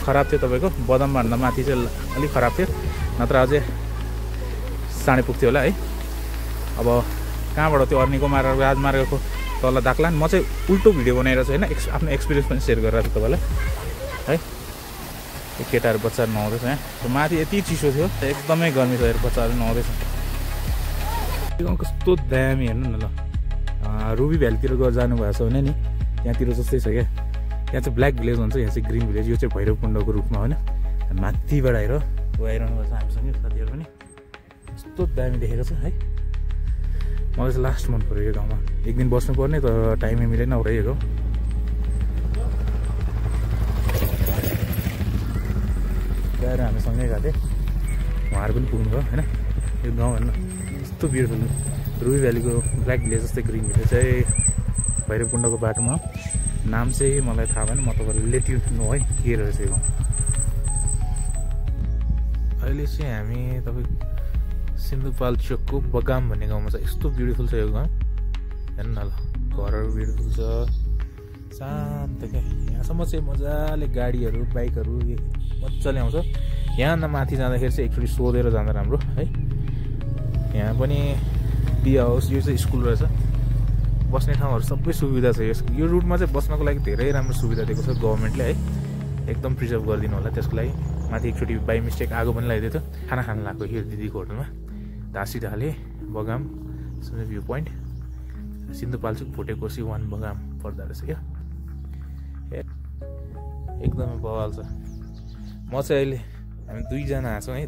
खराब थियो तपाईँको बदामभन्दा माथि चाहिँ अलिक खराब थियो नत्र अझै चाँडै पुग्थ्यो होला है। अब कहाँबाट त्यो अर्नीको मार्ग राजमार्गको तल दाक्लान म चाहिँ उल्टो भिडियो बनाएर चाहिँ होइन आफ्नो एक्सपिरियन्स पनि सेयर गरेर तपाईँलाई है। यो केटाहरू बच्चाहरू नुहाउँदैछ यहाँ माथि यति चिसो थियो एकदमै गर्मी छ बच्चाहरू नुहाउँदैछ। कस्तो दामी हेर्नु न ल रुबी भ्यालीतिर गएर जानुभएको छ भने नि त्यहाँतिर जस्तै छ क्या। त्यहाँ चाहिँ ब्ल्याक भिलेज हुन्छ यहाँ चाहिँ ग्रिन भिलेज। यो चाहिँ भैरवकुण्डको रूपमा होइन माथिबाट हेर आइरहनु पर्छ हामीसँग साथीहरू पनि कस्तो दामी देखेको छ है। मलाई चाहिँ लास्ट मन पऱ्यो यो गाउँमा एक दिन बस्नुपर्ने तर टाइमै मिलेन औराइएको। गएर हामी सँगै गएको थिएँ उहाँहरू पनि पुग्नुभयो होइन। यो गाउँ हेर्नु यस्तो ब्युटिफुल रुबी भ्यालीको ब्ल्याक भिलेज जस्तै ग्रिन भिलेज चाहिँ भैरवकुण्डको बाटोमा नाम चाहिँ मलाई थाहा भएन म तपाईँलाई लेट यु नो है के रहेछ यो गाउँ। अहिले चाहिँ हामी तपाईँ सिन्धुपाल्चोकको बगाम भन्ने गाउँमा छ। यस्तो ब्युटिफुल छ यो गाउँ हेर्नु न ल घरहरू ब्युटिफुल छ शान्त क्या। यहाँसम्म चाहिँ मजाले गाडीहरू बाइकहरू मजाले आउँछ। यहाँभन्दा माथि जाँदाखेरि चाहिँ एकचोटि सोधेर जाँदा राम्रो है। यहाँ पनि टी हाउस यो चाहिँ स्कुल रहेछ बस्ने ठाउँहरू सबै सुविधा छ। यो रुटमा चाहिँ बस्नको लागि धेरै राम्रो सुविधा दिएको छ गभर्मेन्टले है। एकदम प्रिजर्भ गरिदिनु होला त्यसको लागि। माथि एकचोटि बाई मिस्टेक आगो पनि लगाइदिएको थियो खाना खान लाग्यो यो दिदीको होटलमा धासीढाले बगाम भ्यू पोइन्ट सिन्धुपाल्चोक भोटेकोसी 1 बगाम पर्दो रहेछ क्या। एकदमै बवाल छ। म चाहिँ अहिले हामी दुईजना आएको छौँ है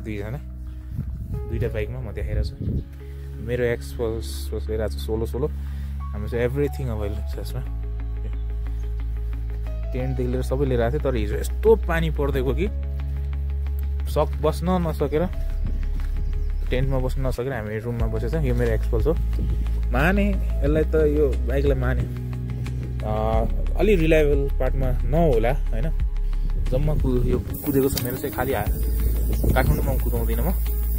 दुईटा बाइकमा म देखाइरहेको छु। मेरो एक्सपल्स लिइरहेको छु 16 हाम्रो चाहिँ एभ्रिथिङ अभाइलेबल छ यसमा। टेन्टदेखि लिएर सबै लिएर आएको थिएँ तर हिजो यस्तो पानी पर्दिएको कि बस्न नसकेर टेन्टमा बस्न नसकेर हामी रुममा बसेछ। यो मेरो एक्सपल्स हो माने यसलाई त यो बाइकलाई माने अलि रिलायबल पार्टमा नहोला होइन। जम्मा यो कुदेको छ मेरो चाहिँ खालि काठमाडौँमा कुदाउँदिनँ म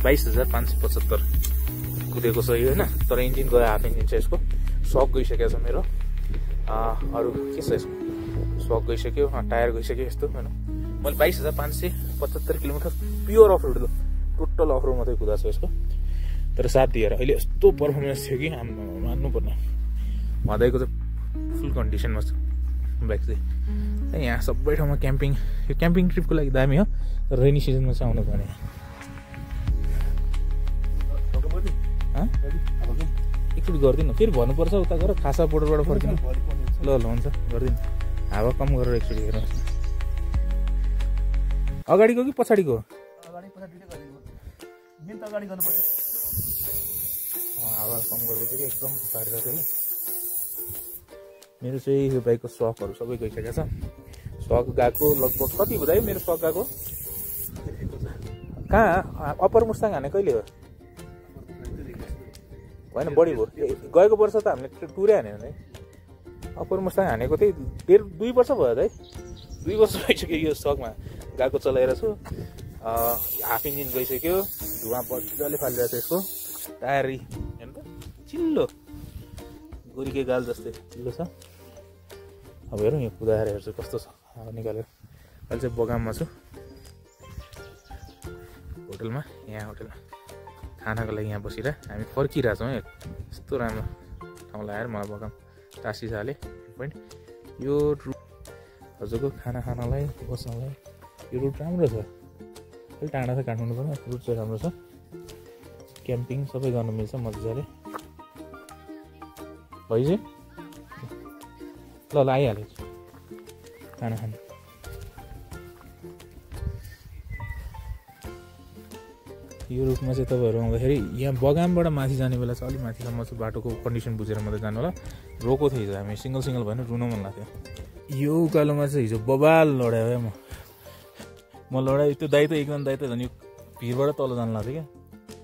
22,575 कुदेको छ यो होइन। तर इन्जिन गयो हाफ इन्जिन छ यसको सक गइसकेको छ मेरो। अरू के छ यसको सक गइसक्यो टायर गइसक्यो यस्तो होइन। मैले 22,575 kilometre pure off road total off road मात्रै कुदाएको छ यसको। तर साथ दिएर अहिले यस्तो पर्फर्मेन्स थियो कि मान्नुपर्ने भदैको चाहिँ फुल कन्डिसनमा छ बाइक चाहिँ। यहाँ सबै ठाउँमा क्याम्पिङ यो क्याम्पिङ ट्रिपको लागि दामी हो तर रेनी सिजनमा चाहिँ आउनु पर्ने। एकचोटि गरिदिनु फेरि भन्नुपर्छ उता गएर खासा बोर्डरबाट फर्किनु ल हुन्छ गरिदिनु हावा कम गरेर एकचोटि हेर्नुहोस् न। अगाडिको कि पछाडिको हावा कम गरेको थियो कि एकदम पारेर थियो। मेरो चाहिँ यो बाइकको सकहरू सबै गइसकेको छ। सक गएको लगभग कति हुँदा मेरो सक गएको कहाँ अप्पर मुस्ताङ हाने कहिले हो होइन बढी भयो गएको वर्ष त हामीले टुरै हानेन है। अप्पर मुस्ताङ हानेको थिएँ 2 वर्ष भयो है 2 वर्ष भइसक्यो यो सकमा गएको चलाएर छु। हाफ इन्जिन गइसक्यो धुवा मजाले फालिरहेको छ यसको टायर हेर्नु त चिल्लो गोरीकै गाल जस्तै चिल्लो छ। अब हेरौँ यो कुदाएर हेर्छु कस्तो छ निकालेर। अहिले चाहिँ बगाममा छु होटलमा यहाँ होटलमा खानाको लागि यहाँ बसेर हामी फर्किरहेको छौँ है। यस्तो राम्रो ठाउँ लगाएर मलाई बगाम टासी झाले पोइन्ट यो रुट हजुरको खाना खानलाई बस्नलाई यो रुट राम्रो छ। अलिक टाढा छ काठमाडौँबाट रुट चाहिँ राम्रो छ क्याम्पिङ सबै गर्नु मिल्छ मजाले भइसक्यो। ल आइहाल्यो खाना खानु। यो रुटमा चाहिँ तपाईँहरू आउँदाखेरि यहाँ बगामबाट माथि जाने बेला चाहिँ अलिक माथिसम्म चाहिँ बाटोको कन्डिसन बुझेर मात्रै जानु होला। रोको थियो हिजो हामी सिङ्गल भएन रुन मन लाग्थ्यो। यो उकालोमा चाहिँ हिजो बबाल लडायो है म लडाएँ त्यो दाइ त एकदम दाइ त झन् यो भिरबाट तल जानु लाग्थ्यो क्या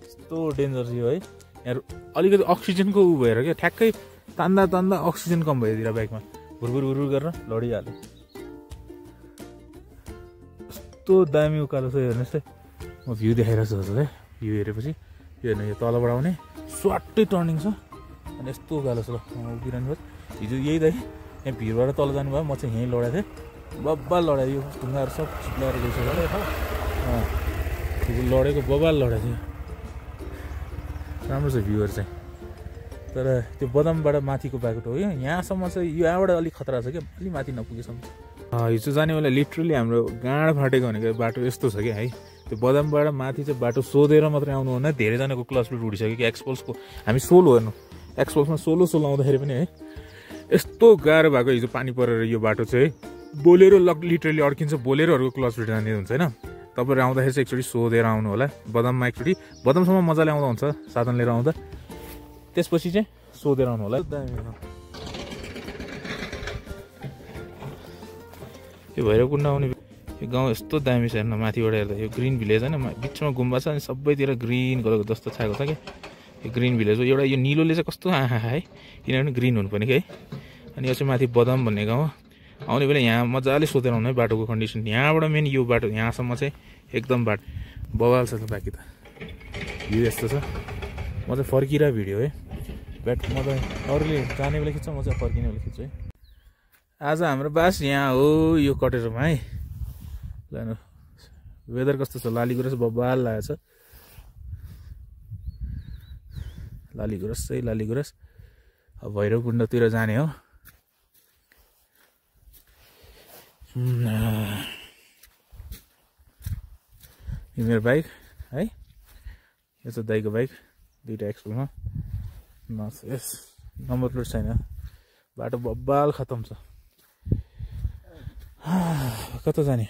यस्तो डेन्जर थियो है। यहाँ अलिकति अक्सिजनको ऊ भएर क्या ठ्याक्कै तान्दा अक्सिजन कम भइदिएर बाइकमा भुरभुर गरेर लडिहाल्यो। यस्तो दामी उकालो छ हेर्नुहोस् है। म भ्यू देखाइरहेको छु हजुर है। भ्यू हेरेपछि यो हेर्नु यो तलबाट आउने स्वाटै टर्निङ छ अनि यस्तो उकालो छ ल उभिरहनु भयो। हिजो यही दाइ यहाँ भिरबाट तल जानुभयो म चाहिँ यहीँ लडाएको थिएँ बब्बा लडायो ढुङ्गाहरू सब चिप्लाएर गइसक्यो लडेको बब्बाल लडाइ थियो राम्रो छ भ्यूहरू चाहिँ तर त्यो बदामबाट माथिको बाटो हो यहाँसम्म चाहिँ यहाँबाट अलिक खतरा छ क्या अलि माथि नपुगेसम्म हिजो जाने बेला लिटरली हाम्रो गाँड फाटेको भनेको बाटो यस्तो छ क्या है त्यो बदामबाट माथि चाहिँ बाटो सोधेर मात्रै आउनु हुँदैन धेरैजनाको क्लच प्लेट उडिसक्यो कि एक्सपल्सको हामी सोलो हेर्नु एक्सपल्समा सोलो आउँदाखेरि पनि है यस्तो गाह्रो भएको हिजो पानी परेर यो बाटो चाहिँ बोलेरो लिटरली अड्किन्छ बोलेरोहरूको क्लच प्लेट जाने हुन्छ होइन तपाईँहरू आउँदाखेरि चाहिँ एकचोटि सोधेर आउनु होला बदाममा एकचोटि बदामसम्म मजाले आउँदा हुन्छ साधन लिएर आउँदा त्यसपछि चाहिँ सोधेर आउनु होला यो भैरवकुण्ड आउने यो गाउँ यस्तो दामी छ हेर्न माथिबाट हेर्दा यो ग्रिन भिलेज होइन बिचमा गुम्बा छ अनि सबैतिर ग्रिन कलरको जस्तो छाएको छ क्या यो ग्रिन भिलेज हो एउटा यो निलोले चाहिँ कस्तो आँखा है किनभने ग्रिन हुनुपर्ने कि है अनि यो चाहिँ माथि बदाम भन्ने गाउँ आउने बेला यहाँ मजाले सोधेर आउनु है बाटोको कन्डिसन यहाँबाट मेन यो बाटो यहाँसम्म चाहिँ एकदम बाटो बवाल छ त बाँकी त यो यस्तो छ म चाहिँ फर्किरहेको भिडियो है म त अरूले जाने बेला खिच्छ म चाहिँ फर्किने बेला खिच्छु है आज हाम्रो बास यहाँ हो यो कटेरोमा है ल वेदर कस्तो छ लालीगुराँस बब्बाल लागेको छ लालीगुराँस अब भैरवकुण्डतिर जाने हो यो मेरो बाइक है यो चाहिँ दाइको बाइक दुईवटा एक्सपलमा यस नम्बर प्लेट छैन बाटो बब्बाल खतम छ कता जाने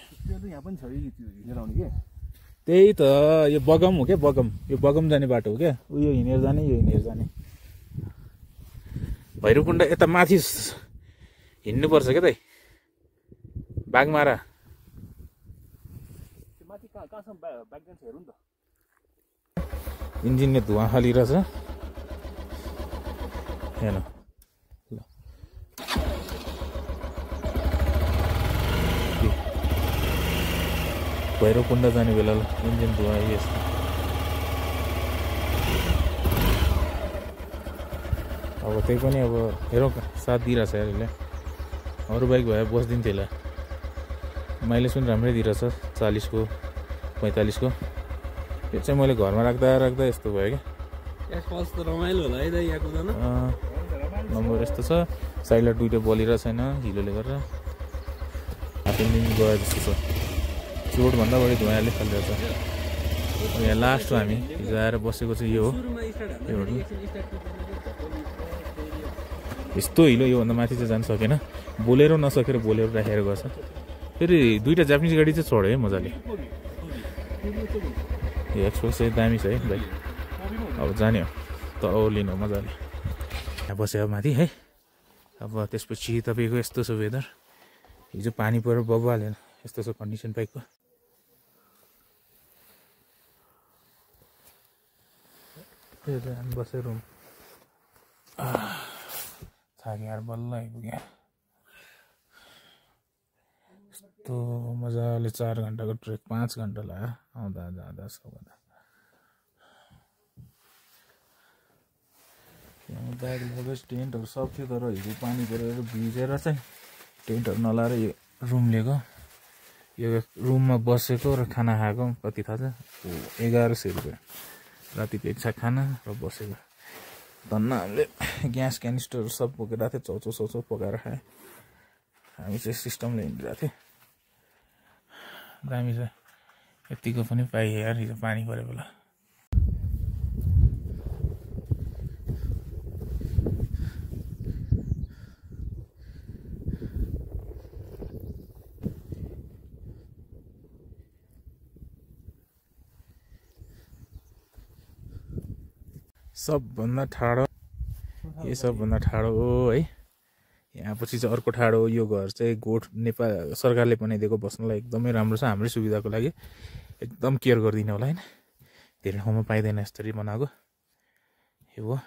त्यही त यो बगम हो क्या यो बगम जाने बाटो हो क्या उयो हिँडेर जाने यो हिँडेर जाने भैरवकुण्ड यता माथि हिँड्नुपर्छ क्या दाइ बाघमारा इन्जिनले धुवा हालिरहेछ हेर्न ल भैरवकुण्ड जाने बेला ल इन्जिन धुवा यस्तो अब त्यही पनि अब हेरौँ साथ दिइरहेछ यार यसले अरू बाइक भए बस्दिन्थ्यो यसलाई माइलेज पनि राम्रै दिइरहेछ 40को 45को यो चाहिँ मैले घरमा राख्दा यस्तो भयो क्या रमाइलो होला है यहाँको नम्बर यस्तो छ साइडलाई दुइटै बलिरहेको छैन हिलोले गर्दा हाफ इन्जिन गयो जस्तो छ चोटभन्दा बढी धुवाले फालिरहेछ यहाँ लास्ट हो हामी हिजो आएर बसेको चाहिँ यो हो यस्तो हिलो योभन्दा माथि चाहिँ जान सकेन बोलेरो नसकेर बोलेरो राखेर गर्छ फेरि दुईवटा जापानिज गाडी चाहिँ चढ्यो है मजाले यो एक्सप्रेस चाहिँ दामी छ है भाइ अब जाने हो त लिनु मजाले यहाँ बस्यो माथि है अब त्यसपछि तपाईँको यस्तो छ वेदर हिजो पानी परेर बब्बाल हेर्न यस्तो छ कन्डिसन बाइकको बसेर रुम थाकेर बल्ल आइपुग्यो यस्तो मजाले 4 घन्टाको ट्रेक 5 घन्टा लाग्यो आउँदा जाँदा सबभन्दा त्यहाँ ब्याग लगेज टेन्टहरू सब थियो तर हिजो पानी परेर भिजेर चाहिँ टेन्टहरू नलाएर यो रुम लिएको यो रुममा बसेको र खाना खाएको कति थाहा छ 1100 रुपियाँ राति पेट खाना र बसेको धन्न हामीले ग्यास क्यानिस्टरहरू सब बोकेर थियो चौचो पकाएर खाएँ हामी चाहिँ सिस्टमले हिँडिरहेको थियौँ दामी छ यतिको पनि पाइयो यार हिजो पानी परे बेला सबभन्दा ठाडो यो सबभन्दा ठाडो हो है यहाँ पछि चाहिँ अर्को ठाडो यो घर चाहिँ गोठ नेपाल सरकारले बनाइदिएको बस्नलाई एकदमै राम्रो छ हाम्रै सुविधाको लागि एकदम केयर गरिदिनु होला हैन धेरै ठाउँमा पाइँदैन यसरी बनाएको यो हो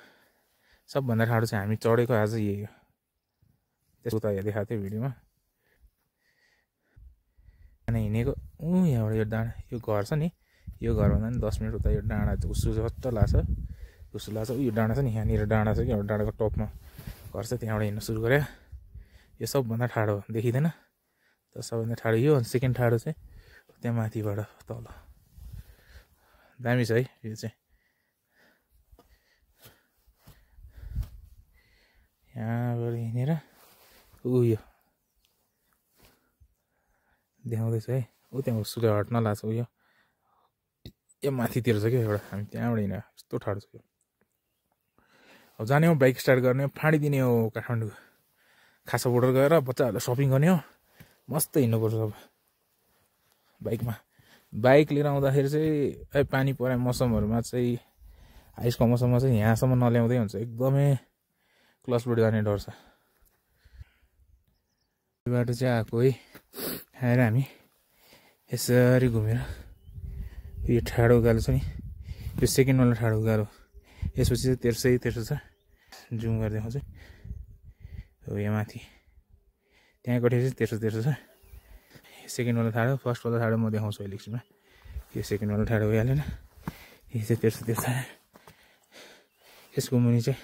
सबभन्दा ठाडो चाहिँ हामी चढेको आज यही हो त्यसको त देखाएको थियो भिडियोमा अनि हिँडेको यहाँबाट यो डाँडा यो घर छ नि यो घरभन्दा नि 10 मिनट उता यो डाँडा उसो झट्ट लाग्छ यो डाँडा छ नि यहाँनिर डाँडा छ कि डाँडाको टपमा घर छ त्यहाँबाट हिँड्न सुरु गरे यो सबभन्दा ठाडो देखिँदैन त सबैभन्दा ठाडो यो, अनि सेकेन्ड ठाडो चाहिँ त्यहाँ माथिबाट तल। दामी छ है यो चाहिँ। यहाँबाट हिँडेर उयो देखाउँदैछ है। ऊ त्यहाँ उसले हट्न लाग्छ उयो यो माथितिर छ क्या एउटा। हामी त्यहाँबाट हिँड्यो, यस्तो ठाडो छ यो। अब जाने हो बाइक स्टार्ट गर्ने हो, फाँडिदिने हो काठमाडौँ खासा बोर्डर गएर बच्चाहरूलाई सपिङ गर्ने हो, मस्त हिँड्नुपर्छ अब बाइकमा। बाइक लिएर आउँदाखेरि चाहिँ पानी परे मौसमहरूमा चाहिँ, आइसको मौसममा चाहिँ यहाँसम्म नल्याउँदै हुन्छ, एकदमै क्लचबाट जाने डर छ। यो बाटो चाहिँ आएको है। आएर हामी यसरी घुमेर यो ठाडो उकालो छ नि, यो सेकेन्डवाला ठाडो उकालो, यसपछि चाहिँ तेर्सो छ। जुम गरेर देखाउँछु। हो यहाँ माथि त्यहाँ गएपछि तेर्सो छ। सेकेन्डवाला ठाडो, फर्स्टवाला ठाडो म देखाउँछु अहिले एकछिनमा। यो सेकेन्डवाला ठाडो भइहालेन, यो चाहिँ तेर्सो छ। यसको मुनि चाहिँ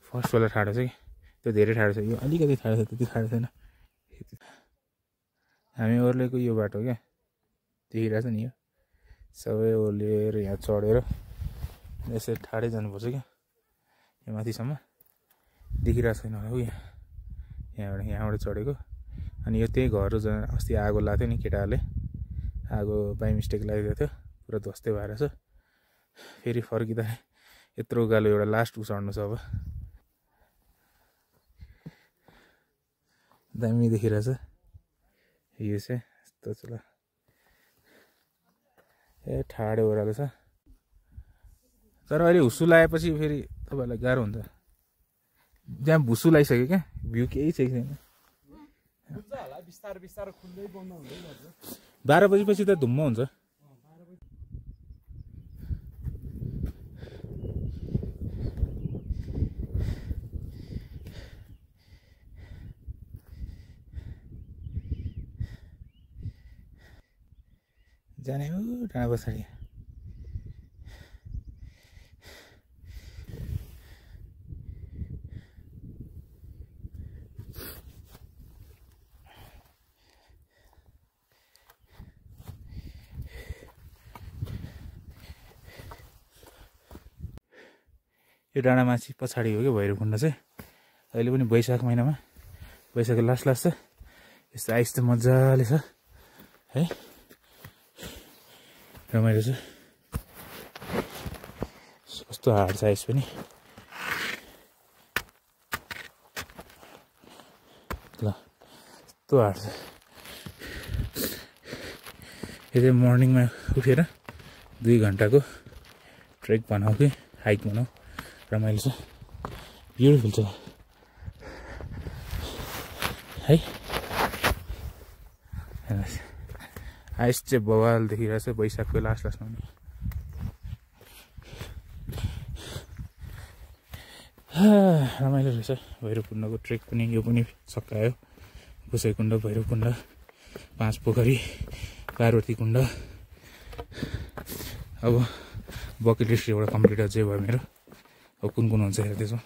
फर्स्टवाला ठाडो छ कि, त्यो धेरै ठाडो छ, यो अलिकति ठाडो छ, त्यति ठाडो छैन। हामी ओर्लेको यो बाटो क्या, देखिरहेछ नि, यो सबै ओर्लिएर यहाँ चढेर यसरी ठाडै जानुपर्छ क्या, यो माथिसम्म देखिरहेको छैन होला। ऊ यहाँबाट चढेको। अनि यो त्यही घर हो जहाँ अस्ति आगो लाग्थ्यो नि, केटाहरूले आगो बाई मिस्टेक लगाइदिएको थियो, पुरा ध्वस्तै भएर छ। फेरि फर्किँदा यत्रो उकालो एउटा लास्ट चढ्नु छ। अब दामी देखिरहेछ यो चाहिँ, यस्तो छ ल। ठाडो ओह्रालो छ, तर अहिले हुस्सु लगाएपछि फेरि तपाईँहरूलाई गाह्रो हुन्छ। जहाँ भुसु लगाइसक्यो क्या, भ्यू केही छैन। 12 बजीपछि त धुम्म हुन्छ। जाने हो डाँडा पछाडि। यो डाँडा माथि पछाडि हो क्या भैरवकुण्ड चाहिँ। अहिले पनि वैशाख महिनामा, वैशाखको लास्ट छ। यस्तो आइस त मजाले छ है, रमाइलो छ। कस्तो हार्ड छ आइस पनि ल, यस्तो हार्ड छ। यो चाहिँ मर्निङमा उठेर 2 घन्टाको ट्रेक बनाऊ कि हाइक बनाऊ, रमाइलो छ, ब्युटिफुल छ है। आइस चाहिँ बवाल देखिरहेछ वैशाखको लास्टमा नि। रमाइलो रहेछ भैरवकुण्डको ट्रेक पनि। यो पनि सकायो, गोसाइकुण्ड, भैरवकुण्ड, 5 पोखरी, पार्वती कुण्ड। अब बकेट लिस्ट एउटा कम्प्लिट अझै भयो मेरो। अब कुन हुन्छ हेर्दैछौँ।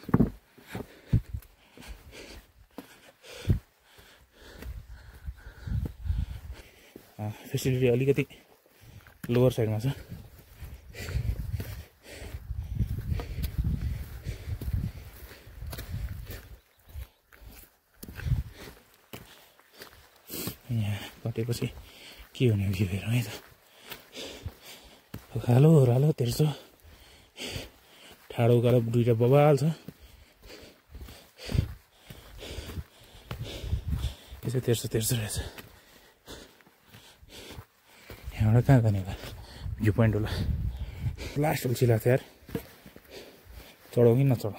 फेसिलिटी अलिकति लोवर साइडमा छ। यहाँ कटेपछि के हुने भ्यू हेरौँ है त। उकालो ओह्रालो तेर्सो ठाडो उकालो दुईटा बवाल छ। यसो तेर्सो रहेछ। यहाँबाट कहाँ जाने होला भ्यू पोइन्ट होला। लास्ट अल्छी लाग्छ यार, चढाउ कि नचढाउ।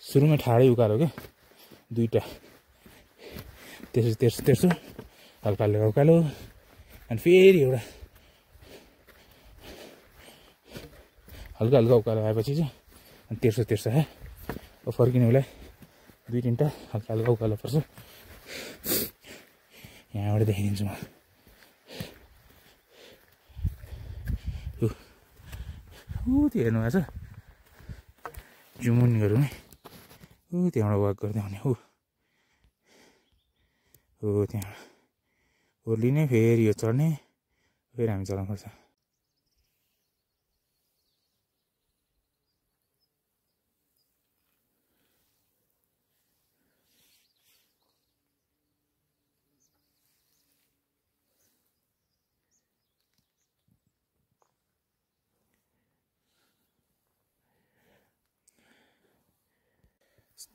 सुरुमै ठाडै उकालो क्या, दुईटा तेर्सो हल्का हल्का उकालो, अनि फेरि एउटा हल्का हल्का उकालो आएपछि चाहिँ अनि तेर्सो है। अब फर्किने बेला 2-3टा हल्का हल्का उकालो पर्छ। यहाँबाट देखाइदिन्छु म। त्यो हेर्नु भएको छ, जुमुन गरौँ है। त्यहाँबाट वाक गर्दै आउने हो त्यहाँ ओर्लिने फेरि यो चढ्ने फेरि हामी चलाउनु पर्छ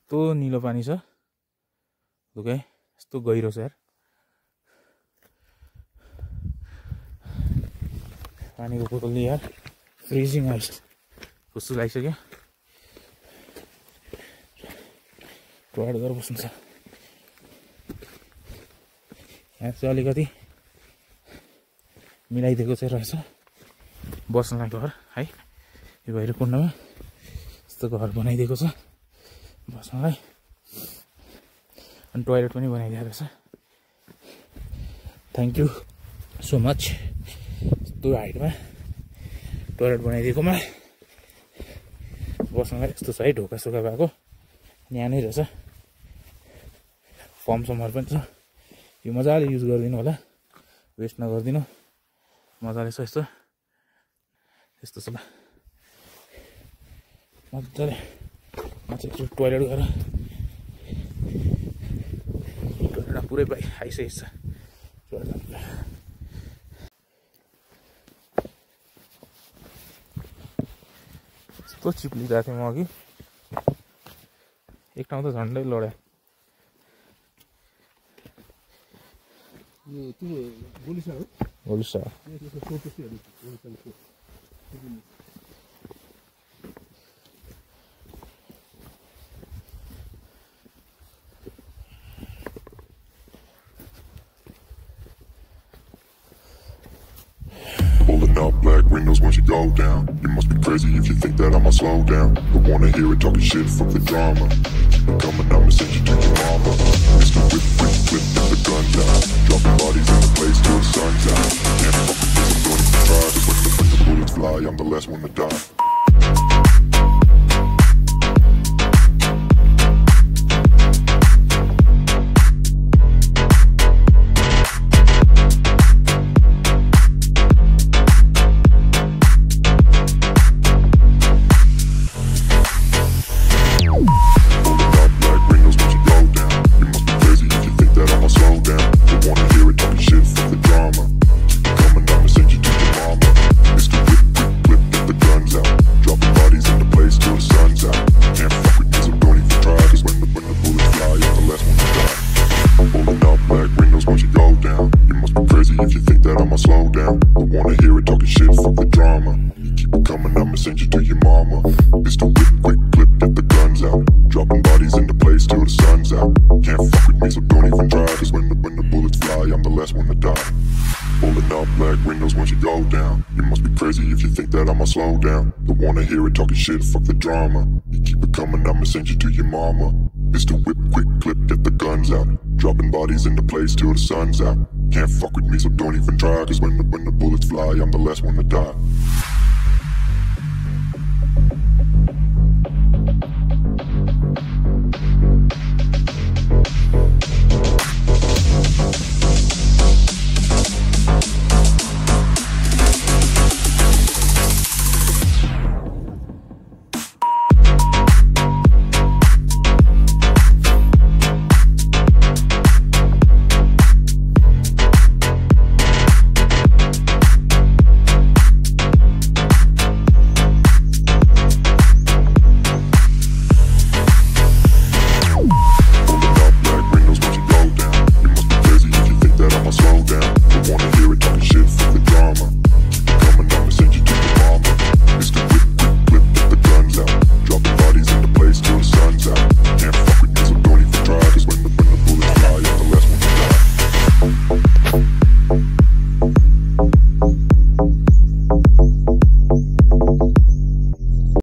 यस्तो निलो पानी छ ओके यस्तो गहिरो छ यार पानीको बोतलले यार फ्रिजिङ आइस कस्तो लागिसक्यो टोयलेट गरेर बस्नु छ यहाँ चाहिँ अलिकति मिलाइदिएको चाहिँ रहेछ बस्नलाई घर है यो भैरवकुण्डमा यस्तो घर बनाइदिएको छ बस्नलाई अनि टोयलेट पनि बनाइदिएको रहेछ थ्याङ्क यू सो मच यस्तो हाइटमा टोयलेट बनाइदिएकोमा बस्नलाई यस्तो छ है ढोका सोका भएको न्यानै रहेछ फर्म समर पनि छ यो मजाले युज गरिदिनु होला वेस्ट नगरिदिनु मजाले छ यस्तो यस्तो छ ल मजाले म चाहिँ टोयलेट गएर टोयलेटमा पुरै आइसकेको छ यस्तो चिप्लिरहेको थिएँ म अघि एक ठाउँ त झन्डै लड्यो गोलिसा Pulling up black windows once you go down. You must be crazy if you think that I'ma slow down. Don't wanna hear it talking shit, fuck the drama. Keep it coming, I'ma send you to your mama. Mr. Whip, whip, whip, get the guns out. Dropping bodies in the place till the sun's out. Can't fuck with this, I'm going to try. Cause when the bullets fly, I'm the last one to die. Send you to your mama. Pistol whip, quick clip, get the guns out. Dropping bodies in the place till the sun's out. Can't fuck with me, so don't even try. Cause when the bullets fly, I'm the last one to die. Pulling up black windows once you go down. You must be crazy if you think that I'ma slow down. Don't wanna hear it talking shit, fuck the drama. You keep it coming, I'ma send you to your mama. Pistol whip, quick clip, get the guns out. Dropping bodies in the place till the sun's out. Can't fuck with me, so don't even try. Cause when the bullets fly, I'm the last one to die.